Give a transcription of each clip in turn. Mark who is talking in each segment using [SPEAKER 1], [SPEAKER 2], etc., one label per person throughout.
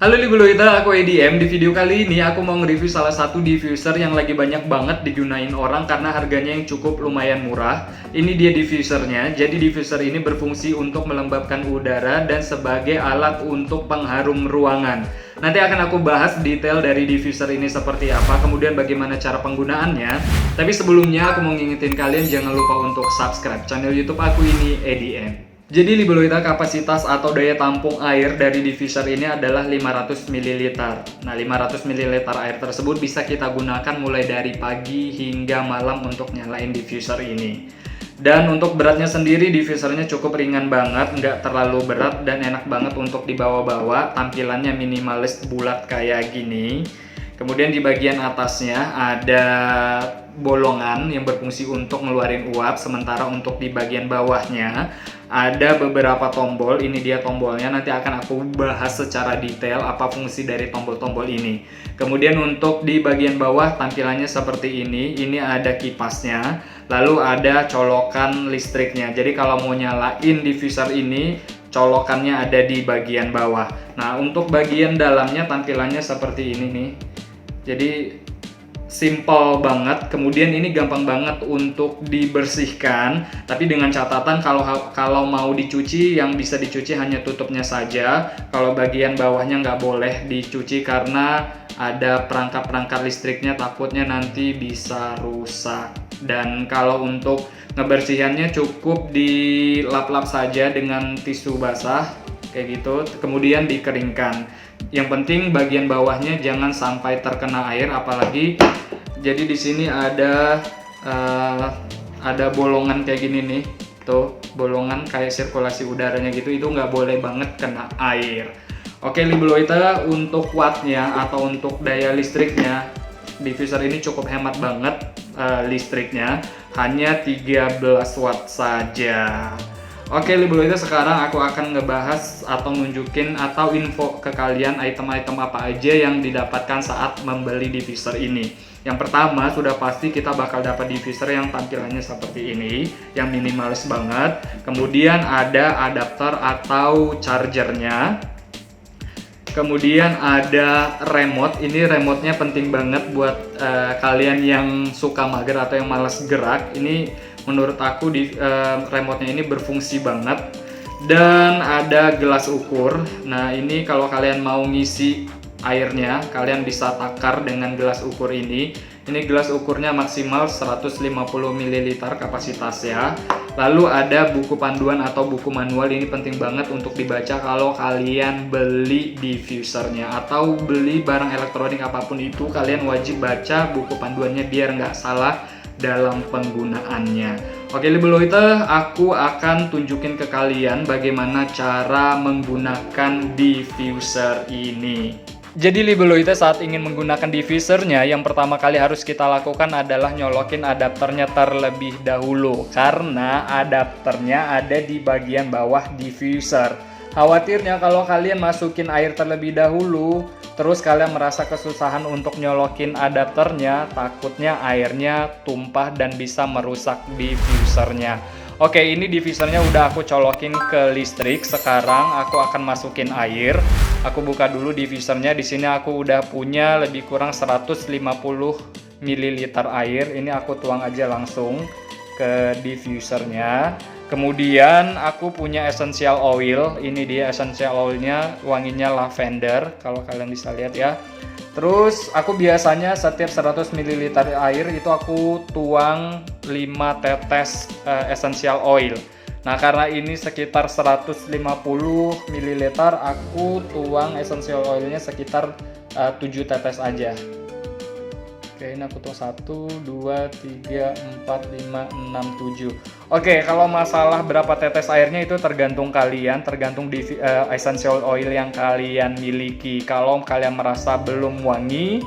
[SPEAKER 1] Halo Libuluita, aku EDM. Di video kali ini aku mau nge-review salah satu diffuser yang lagi banyak banget digunain orang karena harganya yang cukup lumayan murah. Ini dia diffusernya. Jadi diffuser ini berfungsi untuk melembabkan udara dan sebagai alat untuk pengharum ruangan. Nanti akan aku bahas detail dari diffuser ini seperti apa, kemudian bagaimana cara penggunaannya. Tapi sebelumnya aku mau ngingetin kalian jangan lupa untuk subscribe channel YouTube aku ini, EDM. Jadi Libuluita, kapasitas atau daya tampung air dari diffuser ini adalah 500 ml. Nah, 500 ml air tersebut bisa kita gunakan mulai dari pagi hingga malam untuk nyalain diffuser ini. Dan untuk beratnya sendiri, diffusernya cukup ringan banget, nggak terlalu berat dan enak banget untuk dibawa-bawa. Tampilannya minimalis bulat kayak gini. Kemudian di bagian atasnya ada bolongan yang berfungsi untuk ngeluarin uap, sementara untuk di bagian bawahnya ada beberapa tombol. Ini dia tombolnya, nanti akan aku bahas secara detail apa fungsi dari tombol-tombol ini. Kemudian untuk di bagian bawah tampilannya seperti ini. Ini ada kipasnya, lalu ada colokan listriknya. Jadi kalau mau nyalain diffuser ini, colokannya ada di bagian bawah. Nah, untuk bagian dalamnya tampilannya seperti ini nih. Jadi simple banget, kemudian ini gampang banget untuk dibersihkan, tapi dengan catatan kalau mau dicuci, yang bisa dicuci hanya tutupnya saja. Kalau bagian bawahnya nggak boleh dicuci karena ada perangkat listriknya, takutnya nanti bisa rusak. Dan kalau untuk ngebersihannya cukup dilap-lap saja dengan tisu basah kayak gitu, kemudian dikeringkan. Yang penting bagian bawahnya jangan sampai terkena air, apalagi jadi di sini ada bolongan kayak gini nih, tuh bolongan kayak sirkulasi udaranya gitu, itu nggak boleh banget kena air. Oke Libuluita, untuk wattnya atau untuk daya listriknya, diffuser ini cukup hemat banget listriknya, hanya 13 watt saja. Oke Libuluita, sekarang aku akan ngebahas atau nunjukin atau info ke kalian item-item apa aja yang didapatkan saat membeli diffuser ini. Yang pertama, sudah pasti kita bakal dapat diffuser yang tampilannya seperti ini, yang minimalis banget. Kemudian ada adapter atau chargernya. Kemudian ada remote. Ini remote-nya penting banget buat kalian yang suka mager atau yang malas gerak. Ini menurut aku remote-nya ini berfungsi banget. Dan ada gelas ukur. Nah, ini kalau kalian mau ngisi airnya, kalian bisa takar dengan gelas ukur ini. Ini gelas ukurnya maksimal 150 ml kapasitasnya. Lalu ada buku panduan atau buku manual. Ini penting banget untuk dibaca kalau kalian beli diffusernya atau beli barang elektronik apapun itu. Kalian wajib baca buku panduannya biar nggak salah dalam penggunaannya. Oke Libuluita, aku akan tunjukin ke kalian bagaimana cara menggunakan diffuser ini. Jadi Libuluita, saat ingin menggunakan diffusernya, yang pertama kali harus kita lakukan adalah nyolokin adapternya terlebih dahulu, karena adapternya ada di bagian bawah diffuser. Khawatirnya kalau kalian masukin air terlebih dahulu, terus kalian merasa kesusahan untuk nyolokin adapternya, takutnya airnya tumpah dan bisa merusak diffusernya. Oke, ini diffusernya udah aku colokin ke listrik. Sekarang aku akan masukin air. Aku buka dulu diffusernya. Di sini aku udah punya lebih kurang 150 ml air. Ini aku tuang aja langsung ke diffusernya. Kemudian aku punya essential oil. Ini dia essential oilnya, wanginya lavender kalau kalian bisa lihat ya. Terus aku biasanya setiap 100 ml air itu aku tuang 5 tetes essential oil. Nah, karena ini sekitar 150 ml, aku tuang essential oilnya sekitar 7 tetes aja. Oke, ini aku tuang 1, 2, 3, 4, 5, 6, 7. Oke, kalau masalah berapa tetes airnya itu tergantung kalian, tergantung di essential oil yang kalian miliki. Kalau kalian merasa belum wangi,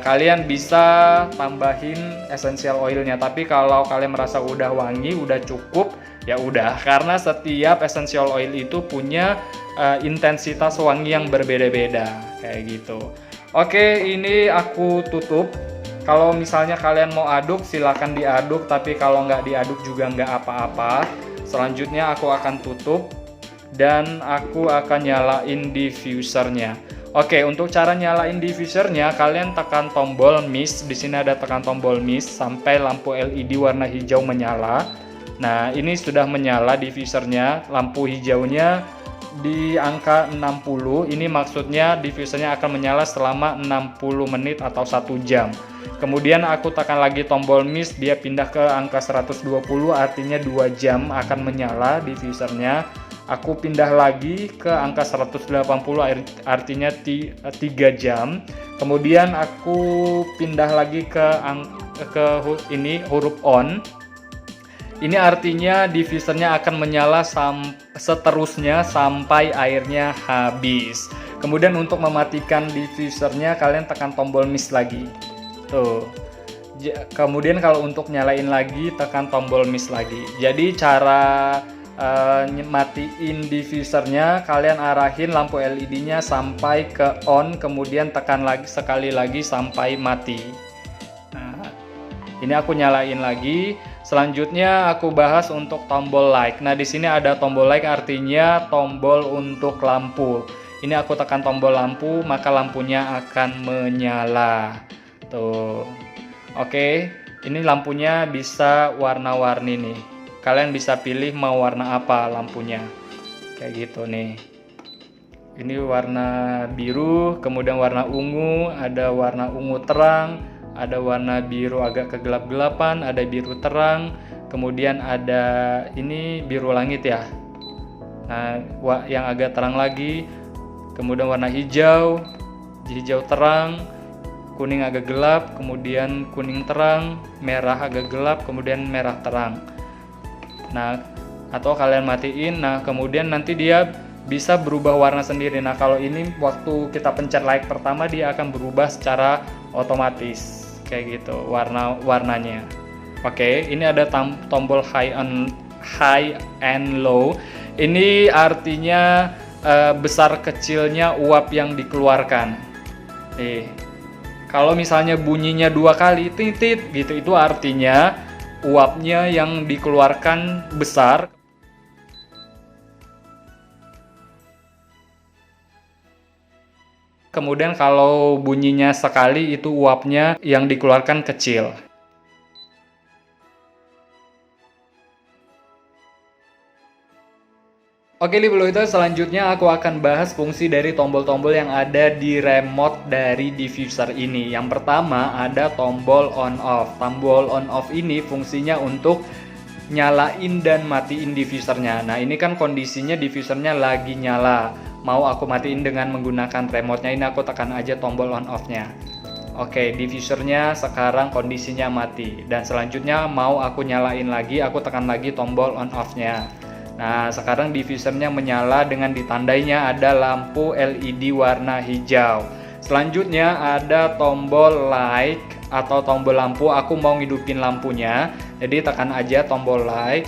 [SPEAKER 1] kalian bisa tambahin essential oilnya. Tapi kalau kalian merasa udah wangi, udah cukup, ya udah. Karena setiap essential oil itu punya intensitas wangi yang berbeda-beda, kayak gitu. Oke, ini aku tutup. Kalau misalnya kalian mau aduk, silakan diaduk, tapi kalau nggak diaduk juga nggak apa-apa. Selanjutnya aku akan tutup dan aku akan nyalain diffusernya. Oke, untuk cara nyalain diffusernya, kalian tekan tombol mist. Di sini ada tekan tombol mist sampai lampu LED warna hijau menyala. Nah, ini sudah menyala diffusernya. Lampu hijaunya di angka 60. Ini maksudnya diffusernya akan menyala selama 60 menit atau 1 jam. Kemudian aku tekan lagi tombol mist, dia pindah ke angka 120, artinya 2 jam akan menyala diffusernya. Aku pindah lagi ke angka 180, artinya 3 jam. Kemudian aku pindah lagi ke huruf on. Ini artinya diffusernya akan menyala seterusnya sampai airnya habis. Kemudian untuk mematikan diffusernya, kalian tekan tombol mist lagi. Tuh. Kemudian kalau untuk nyalain lagi, tekan tombol mist lagi. Jadi cara matiin diffusernya, kalian arahin lampu LED-nya sampai ke on, kemudian tekan lagi sekali lagi sampai mati. Nah, ini aku nyalain lagi. Selanjutnya aku bahas untuk tombol like. Nah, di sini ada tombol like, artinya tombol untuk lampu. Ini aku tekan tombol lampu, maka lampunya akan menyala. Tuh. Oke, ini lampunya bisa warna-warni nih. Kalian bisa pilih mau warna apa lampunya. Kayak gitu nih. Ini warna biru, kemudian warna ungu, ada warna ungu terang, ada warna biru agak kegelap-gelapan, ada biru terang, kemudian ada ini biru langit ya. Nah, yang agak terang lagi, kemudian warna hijau, hijau terang, kuning agak gelap, kemudian kuning terang, merah agak gelap, kemudian merah terang. Nah, atau kalian matiin, nah kemudian nanti dia bisa berubah warna sendiri. Nah, kalau ini waktu kita pencet like pertama, dia akan berubah secara otomatis kayak gitu warnanya. Oke, ini ada tombol high and low. Ini artinya besar kecilnya uap yang dikeluarkan. Kalau misalnya bunyinya 2 kali titit gitu, itu artinya uapnya yang dikeluarkan besar. Kemudian kalau bunyinya sekali, itu uapnya yang dikeluarkan kecil. Oke, Libloiter, selanjutnya aku akan bahas fungsi dari tombol-tombol yang ada di remote dari diffuser ini. Yang pertama ada tombol on off. Tombol on off ini fungsinya untuk nyalain dan matiin diffusernya. Nah, ini kan kondisinya diffusernya lagi nyala. Mau aku matiin dengan menggunakan remote-nya, ini aku tekan aja tombol on off-nya. Oke, diffusernya sekarang kondisinya mati. Dan selanjutnya mau aku nyalain lagi, aku tekan lagi tombol on off-nya. Nah, sekarang diffusernya menyala dengan ditandainya ada lampu LED warna hijau. Selanjutnya ada tombol like atau tombol lampu. Aku mau ngidupin lampunya, jadi tekan aja tombol like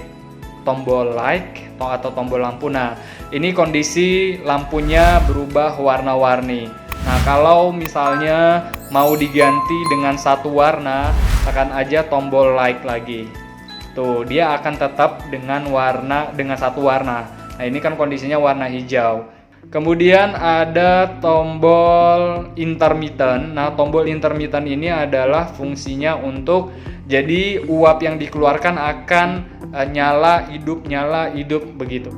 [SPEAKER 1] atau tombol lampu. Nah, ini kondisi lampunya berubah warna-warni. Nah, kalau misalnya mau diganti dengan satu warna, tekan aja tombol like lagi. Tuh, dia akan tetap dengan satu warna. Nah, ini kan kondisinya warna hijau. Kemudian ada tombol intermittent. Nah, tombol intermittent ini adalah fungsinya untuk jadi uap yang dikeluarkan akan nyala hidup begitu.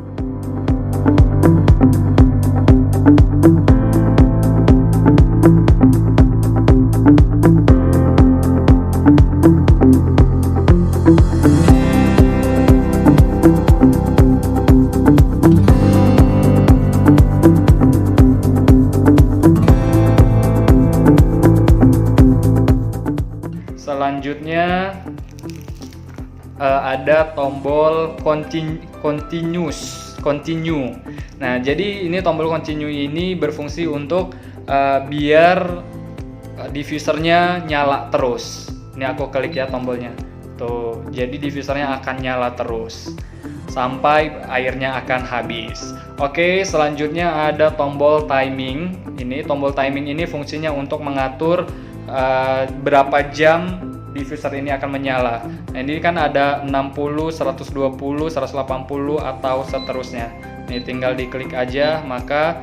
[SPEAKER 1] Selanjutnya ada tombol continue. Nah, jadi ini tombol continue ini berfungsi untuk biar diffusernya nyala terus. Ini aku klik ya tombolnya. Tuh, jadi diffusernya akan nyala terus sampai airnya akan habis. Oke, selanjutnya ada tombol timing. Ini tombol timing ini fungsinya untuk mengatur berapa jam diffuser ini akan menyala. Nah, ini kan ada 60, 120, 180 atau seterusnya. Ini tinggal diklik aja, maka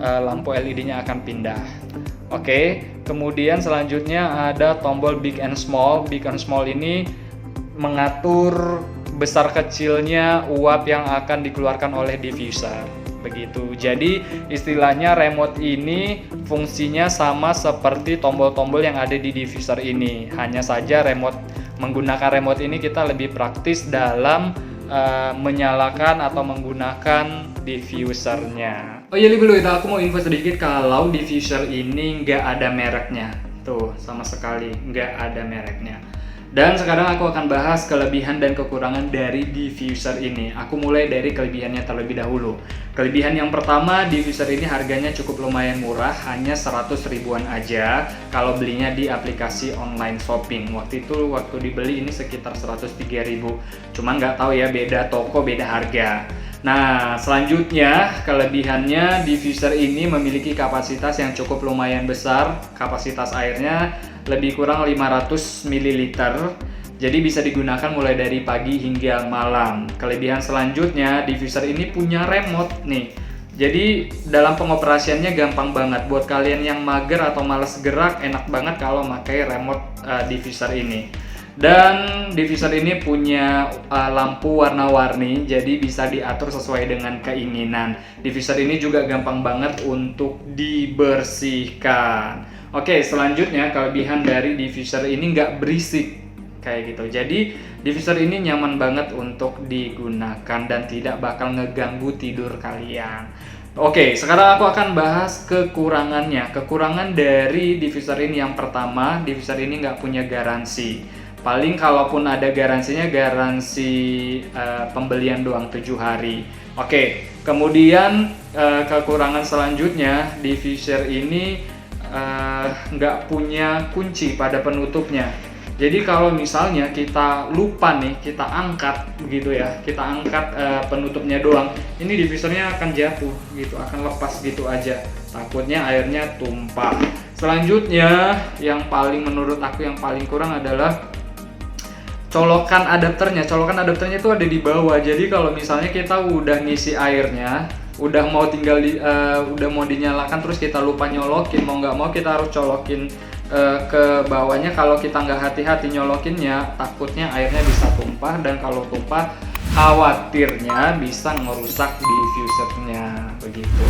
[SPEAKER 1] lampu LED-nya akan pindah. Oke, kemudian selanjutnya ada tombol big and small. Big and small ini mengatur besar kecilnya uap yang akan dikeluarkan oleh diffuser. Begitu. Jadi istilahnya remote ini fungsinya sama seperti tombol-tombol yang ada di diffuser ini. Hanya saja menggunakan remote ini kita lebih praktis dalam menyalakan atau menggunakan diffusernya. Oh iya dulu itu aku mau info sedikit kalau diffuser ini nggak ada mereknya. Tuh, sama sekali nggak ada mereknya. Dan sekarang aku akan bahas kelebihan dan kekurangan dari diffuser ini. Aku mulai dari kelebihannya terlebih dahulu. Kelebihan yang pertama, diffuser ini harganya cukup lumayan murah, hanya 100 ribuan aja kalau belinya di aplikasi online shopping. Waktu dibeli ini sekitar 103 ribu. Cuman nggak tahu ya, beda toko, beda harga. Nah, selanjutnya kelebihannya diffuser ini memiliki kapasitas yang cukup lumayan besar. Kapasitas airnya lebih kurang 500 ml. Jadi bisa digunakan mulai dari pagi hingga malam. Kelebihan selanjutnya, diffuser ini punya remote nih. Jadi dalam pengoperasiannya gampang banget. Buat kalian yang mager atau males gerak, enak banget kalau pakai remote diffuser ini. Dan diffuser ini punya lampu warna-warni, jadi bisa diatur sesuai dengan keinginan. Diffuser ini juga gampang banget untuk dibersihkan. Oke, selanjutnya kelebihan dari diffuser ini nggak berisik kayak gitu. Jadi diffuser ini nyaman banget untuk digunakan dan tidak bakal ngeganggu tidur kalian. Oke, sekarang aku akan bahas kekurangannya. Kekurangan dari diffuser ini yang pertama, diffuser ini nggak punya garansi. Paling kalaupun ada garansinya, garansi pembelian doang 7 hari. Oke, kemudian kekurangan selanjutnya, diffuser ini nggak punya kunci pada penutupnya. Jadi kalau misalnya kita lupa nih, kita angkat begitu ya, kita angkat penutupnya doang, ini diffusernya akan jatuh gitu, akan lepas gitu aja. Takutnya airnya tumpah. Selanjutnya, menurut aku yang paling kurang adalah colokan adapternya. Colokan adapternya itu ada di bawah. Jadi kalau misalnya kita udah ngisi airnya, udah mau dinyalakan terus kita lupa nyolokin, mau nggak mau kita harus colokin ke bawahnya. Kalau kita nggak hati-hati nyolokinnya, takutnya airnya bisa tumpah, dan kalau tumpah khawatirnya bisa ngerusak diffusernya begitu.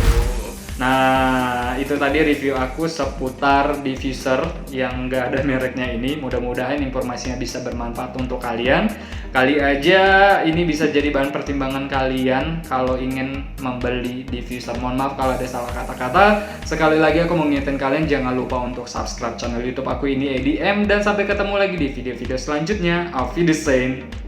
[SPEAKER 1] Nah, itu tadi review aku seputar diffuser yang nggak ada mereknya ini. Mudah-mudahan informasinya bisa bermanfaat untuk kalian. Kali aja ini bisa jadi bahan pertimbangan kalian kalau ingin membeli diffuser. Mohon maaf kalau ada salah kata-kata. Sekali lagi aku mengingatkan kalian jangan lupa untuk subscribe channel YouTube aku ini EDM, dan sampai ketemu lagi di video-video selanjutnya. Auf Wiedersehen.